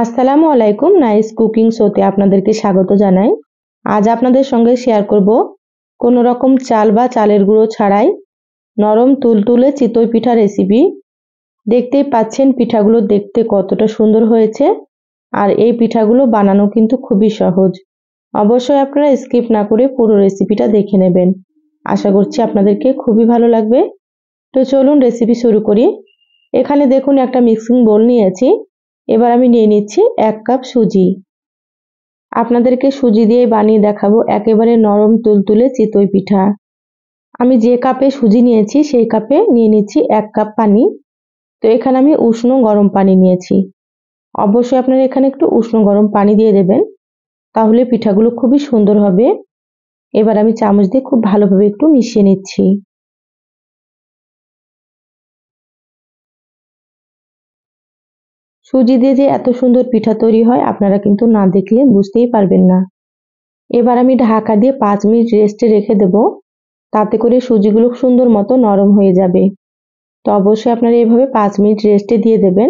আসসালামু আলাইকুম। Nice cooking শোতে আপনাদেরকে স্বাগত জানাই। আজ আপনাদের সঙ্গে শেয়ার করব কোনো রকম চাল বা চালের গুঁড়ো ছাড়াই নরম তুলতুলে চিতই পিঠা রেসিপি। দেখতেই পাচ্ছেন পিঠাগুলো দেখতে কতটা সুন্দর হয়েছে, আর এই পিঠাগুলো বানানো কিন্তু খুবই সহজ। অবশ্যই আপনারা স্কিপ না করে পুরো রেসিপিটা দেখে নেবেন। আশা করছি আপনাদেরকে খুবই ভালো লাগবে। তো চলুন রেসিপি শুরু করি। এখানে দেখুন একটা মিক্সিং বোল নিয়েছি। এবার আমি নিয়ে নিচ্ছি 1 কাপ সুজি। আপনাদেরকে সুজি দিয়ে বানিয়ে দেখাবো একেবারে নরম তুলতুলে চিতই পিঠা। আমি যে কাপে সুজি নিয়েছি সেই কাপে নিয়ে নিচ্ছি 1 কাপ পানি। তো এখানে আমি উষ্ণ গরম পানি নিয়েছি। অবশ্যই আপনারা এখানে একটু উষ্ণ গরম পানি দিয়ে দেবেন, তাহলে পিঠাগুলো খুবই সুন্দর হবে। এবার আমি চামচ দিয়ে খুব ভালোভাবে একটু মিশিয়ে নিচ্ছি। সুজি দিয়ে যে এত সুন্দর পিঠা তৈরি হয় আপনারা কিন্তু না দেখলে বুঝতেই পারবেন না। এবার আমি ঢাকা দিয়ে 5 মিনিট রেস্টে রেখে দেব, তাতে করে সুজিগুলো সুন্দর মতো নরম হয়ে যাবে। তো অবশ্যই আপনারা এভাবে 5 মিনিট রেস্টে দিয়ে দেবেন।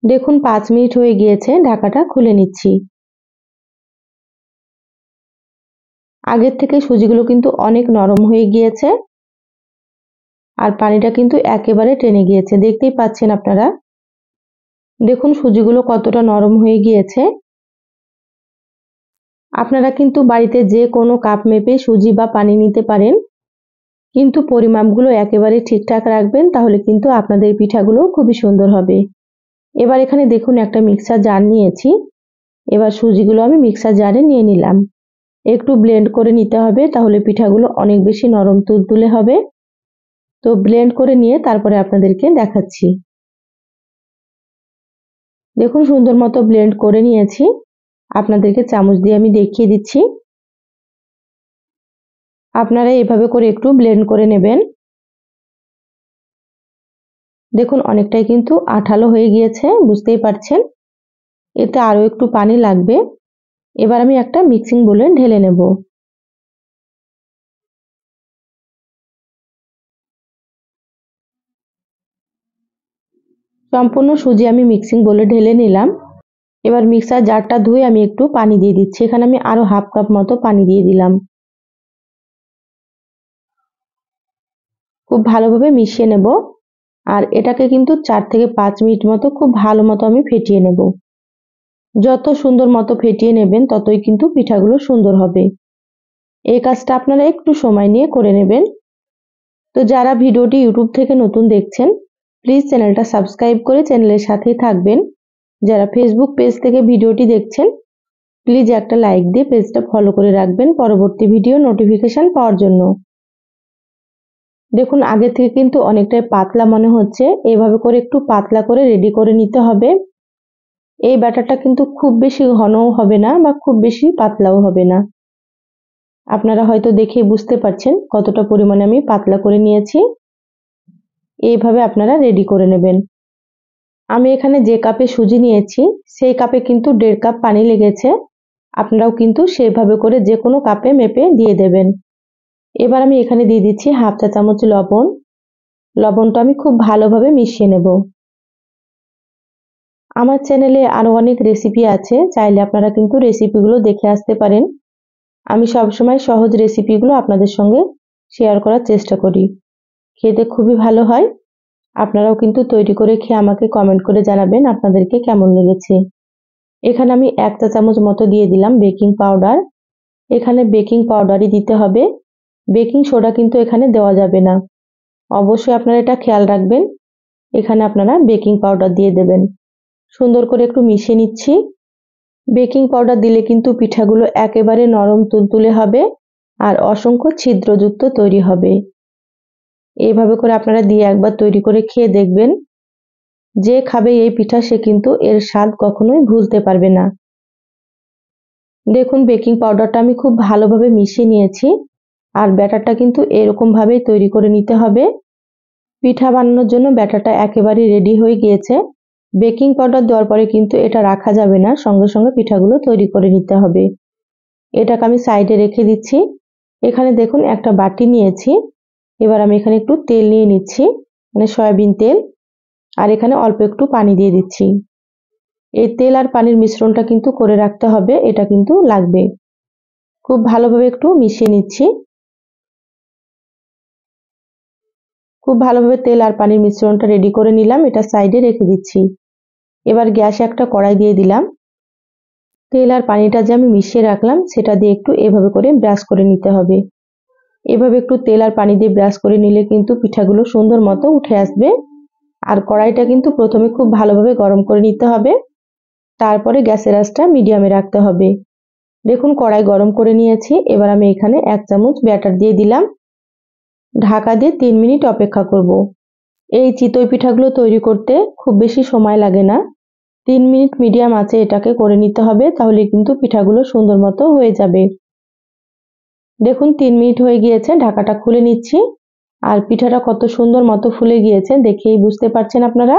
দেখুন 5 মিনিট হয়ে গিয়েছে, ঢাকাটা খুলে নিচ্ছি। আগের থেকে সুজিগুলো কিন্তু অনেক নরম হয়ে গিয়েছে, আর পানিটা কিন্তু একেবারে টেনে গিয়েছে, দেখতেই পাচ্ছেন আপনারা। দেখুন সুজিগুলো কতটা নরম হয়ে গিয়েছে। আপনারা কিন্তু বাড়িতে যে কোনো কাপ মেপে সুজি বা পানি নিতে পারেন, কিন্তু পরিমাপগুলো একেবারে ঠিকঠাক রাখবেন, তাহলে কিন্তু আপনাদের পিঠাগুলো খুবই সুন্দর হবে। এবার এখানে দেখুন একটা মিক্সার জার নিয়েছি। এবার সুজিগুলো আমি মিক্সার জারে নিয়ে নিলাম। একটু ব্লেন্ড করে নিতে হবে, তাহলে পিঠাগুলো অনেক বেশি নরম তুলতুলে হবে। তো ব্লেন্ড করে নিয়ে তারপরে আপনাদেরকে দেখাচ্ছি। দেখুন সুন্দর মতো ব্লেন্ড করে নিয়েছি। আপনাদেরকে চামচ দিয়ে আমি দেখিয়ে দিচ্ছি। আপনারা এভাবে করে একটু ব্লেন্ড করে নেবেন। দেখুন অনেকটাই কিন্তু আঠালো হয়ে গিয়েছে, বুঝতেই পারছেন। এতে আরো একটু পানি লাগবে। এবার আমি একটা মিক্সিং বোলে ঢেলে নেব। সম্পূর্ণ সুজি আমি মিক্সিং বোলে ঢেলে নিলাম। এবার মিক্সার জারটা ধুয়ে আমি একটু পানি দিয়ে দিচ্ছি। এখানে আমি আরো হাফ কাপ মতো পানি দিয়ে দিলাম। খুব ভালোভাবে মিশিয়ে নেব, আর এটাকে কিন্তু 4 থেকে 5 মিনিট মতো খুব ভালো মতো আমি ফেটিয়ে নেব। যত সুন্দর মতো ফেটিয়ে নেবেন ততই কিন্তু পিঠাগুলো সুন্দর হবে। এই কাজটা আপনারা একটু সময় নিয়ে করে নেবেন। তো যারা ভিডিওটি ইউটিউব থেকে নতুন দেখছেন, প্লিজ চ্যানেলটা সাবস্ক্রাইব করে চ্যানেলের সাথেই থাকবেন। যারা ফেসবুক পেজ থেকে ভিডিওটি দেখছেন, প্লিজ একটা লাইক দিয়ে পেজটা ফলো করে রাখবেন পরবর্তী ভিডিও নোটিফিকেশন পাওয়ার জন্য। দেখুন আগে থেকে কিন্তু অনেকটাই পাতলা মনে হচ্ছে, এইভাবে করে একটু পাতলা করে রেডি করে নিতে হবে। এই ব্যাটারটা কিন্তু খুব বেশি ঘনও হবে না বা খুব বেশি পাতলাও হবে না। আপনারা হয়তো দেখে বুঝতে পারছেন কতটা পরিমাণে আমি পাতলা করে নিয়েছি। এইভাবে আপনারা রেডি করে নেবেন। আমি এখানে যে কাপে সুজি নিয়েছি সেই কাপে কিন্তু 1.5 কাপ পানি লেগেছে। আপনারাও কিন্তু সেভাবে করে যে কোনো কাপে মেপে দিয়ে দেবেন। এবার আমি এখানে দিয়ে দিচ্ছি হাফ চা চামচ লবণ। লবণটা আমি খুব ভালোভাবে মিশিয়ে নেব। আমার চ্যানেলে আরো অনেক রেসিপি আছে, চাইলে আপনারা কিন্তু রেসিপিগুলো দেখে আসতে পারেন। আমি সবসময় সহজ রেসিপিগুলো আপনাদের সঙ্গে শেয়ার করার চেষ্টা করি। খেতে খুবই ভালো হয়। আপনারাও কিন্তু তৈরি করে খেয়ে আমাকে কমেন্ট করে জানাবেন আপনাদেরকে কেমন লেগেছে। এখানে আমি 1 চা চামচ মতো দিয়ে দিলাম বেকিং পাউডার। এখানে বেকিং পাউডারই দিতে হবে, বেকিং সোডা কিন্তু এখানে দেওয়া যাবে না। অবশ্যই আপনারা এটা খেয়াল রাখবেন। এখানে আপনারা বেকিং পাউডার দিয়ে দেবেন। সুন্দর করে একটু মিশিয়ে নিচ্ছি। বেকিং পাউডার দিলে কিন্তু পিঠাগুলো একেবারে নরম তুলতুলে হবে, আর অসংখ্য ছিদ্রযুক্ত তৈরি হবে। এইভাবে করে আপনারা দিয়ে একবার তৈরি করে খেয়ে দেখবেন। যে খাবে এই পিঠা সে কিন্তু এর স্বাদ কখনোই ভুলতে পারবে না। দেখুন বেকিং পাউডারটা আমি খুব ভালোভাবে মিশিয়ে নিয়েছি, আর ব্যাটারটা কিন্তু এরকম ভাবেই তৈরি করে নিতে হবে। পিঠা বানানোর জন্য ব্যাটারটা একেবারে রেডি হয়ে গিয়েছে। বেকিং পাউডার দেওয়ার পরে কিন্তু এটা রাখা যাবে না, সঙ্গে সঙ্গে পিঠাগুলো তৈরি করে নিতে হবে। এটাকে আমি সাইডে রেখে দিচ্ছি। এখানে দেখুন একটা বাটি নিয়েছি। এবার আমি এখানে একটু তেল নিয়ে নিচ্ছি, মানে সয়াবিন তেল, আর এখানে অল্প একটু পানি দিয়ে দিচ্ছি। এই তেল আর পানির মিশ্রণটা কিন্তু করে রাখতে হবে, এটা কিন্তু লাগবে। খুব ভালোভাবে একটু মিশিয়ে নিচ্ছি। খুব ভালোভাবে তেল আর পানির মিশ্রণটা রেডি করে নিলাম, এটা সাইডে রেখে দিচ্ছি। এবার গ্যাসে একটা কড়াই দিয়ে দিলাম। তেল আর পানিটা যে আমি মিশিয়ে রাখলাম সেটা দিয়ে একটু এভাবে করে ব্রাশ করে নিতে হবে। এভাবে একটু তেল আর পানি দিয়ে ব্রাশ করে নিলে কিন্তু পিঠাগুলো সুন্দর মতো উঠে আসবে। আর কড়াইটা কিন্তু প্রথমে খুব ভালোভাবে গরম করে নিতে হবে, তারপরে গ্যাসের আঁচটা মিডিয়ামে রাখতে হবে। দেখুন কড়াই গরম করে নিয়েছি, এবার আমি এখানে 1 চামচ ব্যাটার দিয়ে দিলাম। ঢাকা দিয়ে 3 মিনিট অপেক্ষা করব। এই চিতই পিঠাগুলো তৈরি করতে খুব বেশি সময় লাগে না। 3 মিনিট মিডিয়াম আঁচে এটাকে করে নিতে হবে, তাহলে কিন্তু পিঠাগুলো সুন্দর মতো হয়ে যাবে। দেখুন 3 মিনিট হয়ে গিয়েছে, ঢাকাটা খুলে নিচ্ছি। আর পিঠাটা কত সুন্দর মতো ফুলে গিয়েছে দেখেই বুঝতে পারছেন আপনারা।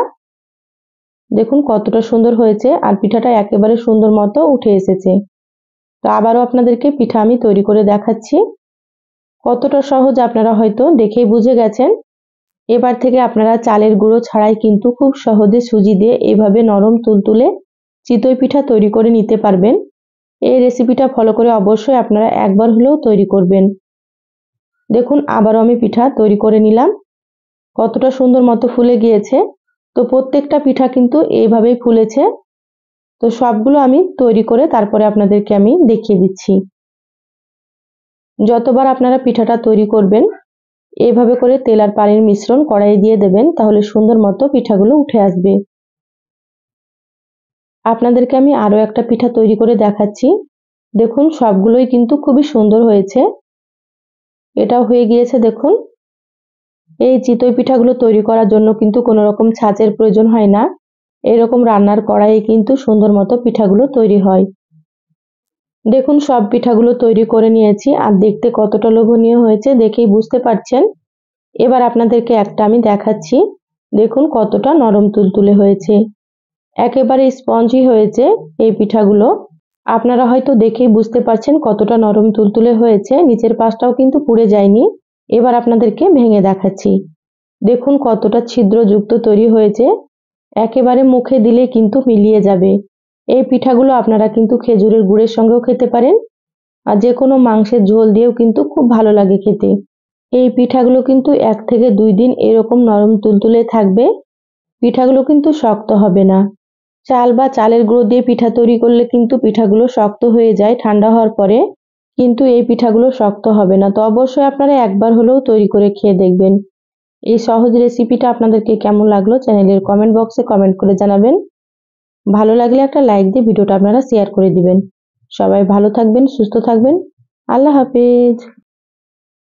দেখুন কতটা সুন্দর হয়েছে আর পিঠাটা একেবারে সুন্দর মতো উঠে এসেছে। তো আবারও আপনাদেরকে পিঠা আমি তৈরি করে দেখাচ্ছি। কতটা সহজ আপনারা হয়তো দেখেই বুঝে গেছেন। এবার থেকে আপনারা চালের গুঁড়ো ছাড়াই কিন্তু খুব সহজে সুজি দিয়ে এভাবে নরম তুলতুলে চিতই পিঠা তৈরি করে নিতে পারবেন। এই রেসিপিটা ফলো করে অবশ্যই আপনারা একবার হলেও তৈরি করবেন। দেখুন আবারও আমি পিঠা তৈরি করে নিলাম, কতটা সুন্দর মতো ফুলে গিয়েছে। তো প্রত্যেকটা পিঠা কিন্তু এইভাবেই ফুলেছে। তো সবগুলো আমি তৈরি করে তারপরে আপনাদেরকে আমি দেখিয়ে দিচ্ছি। যতবার আপনারা পিঠাটা তৈরি করবেন এইভাবে করে তেল আর পানির মিশ্রণ কড়াইয়ে দিয়ে দেবেন, তাহলে সুন্দর মতো পিঠাগুলো উঠে আসবে। আপনাদেরকে আমি আরো একটা পিঠা তৈরি করে দেখাচ্ছি। দেখুন সবগুলোই কিন্তু খুবই সুন্দর হয়েছে। এটাও হয়ে গিয়েছে দেখুন। এই চিতই পিঠাগুলো তৈরি করার জন্য কিন্তু কোনো রকম ছাঁচের প্রয়োজন হয় না। এরকম রান্নার কড়াইয়ে কিন্তু সুন্দর মতো পিঠাগুলো তৈরি হয়। দেখুন সব পিঠাগুলো তৈরি করে নিয়েছি আর দেখতে কতটা লোভনীয় হয়েছে দেখেই বুঝতে পারছেন। এবার আপনাদেরকে একটা আমি দেখাচ্ছি। দেখুন কতটা নরম তুলতুলে হয়েছে, একেবারে স্পঞ্জি হয়েছে এই পিঠাগুলো। আপনারা হয়তো দেখেই বুঝতে পারছেন কতটা নরম তুলতুলে হয়েছে, নিচের পাশটাও কিন্তু পুড়ে যায়নি। এবার আপনাদেরকে ভেঙে দেখাচ্ছি। দেখুন কতটা ছিদ্রযুক্ত তৈরি হয়েছে, একেবারে মুখে দিলে কিন্তু মিলিয়ে যাবে। এই পিঠাগুলো আপনারা কিন্তু খেজুরের গুড়ের সঙ্গেও খেতে পারেন, আর যে কোনো মাংসের ঝোল দিয়েও কিন্তু খুব ভালো লাগে খেতে। এই পিঠাগুলো কিন্তু 1 থেকে 2 দিন এরকম নরম তুলতুলে থাকবে, পিঠাগুলো কিন্তু শক্ত হবে না। চাল বা চালের গুঁড়ো দিয়ে পিঠা তৈরি করলে কিন্তু পিঠাগুলো শক্ত হয়ে যায় ঠান্ডা হওয়ার পরে, কিন্তু এই পিঠাগুলো শক্ত হবে না। তো অবশ্যই আপনারা একবার হলেও তৈরি করে খেয়ে দেখবেন। এই সহজ রেসিপিটা আপনাদেরকে কেমন লাগলো চ্যানেলের কমেন্ট বক্সে কমেন্ট করে জানাবেন। ভালো লাগলে একটা লাইক দিয়ে ভিডিওটা আপনারা শেয়ার করে দিবেন। সবাই ভালো থাকবেন, সুস্থ থাকবেন। আল্লাহ হাফেজ।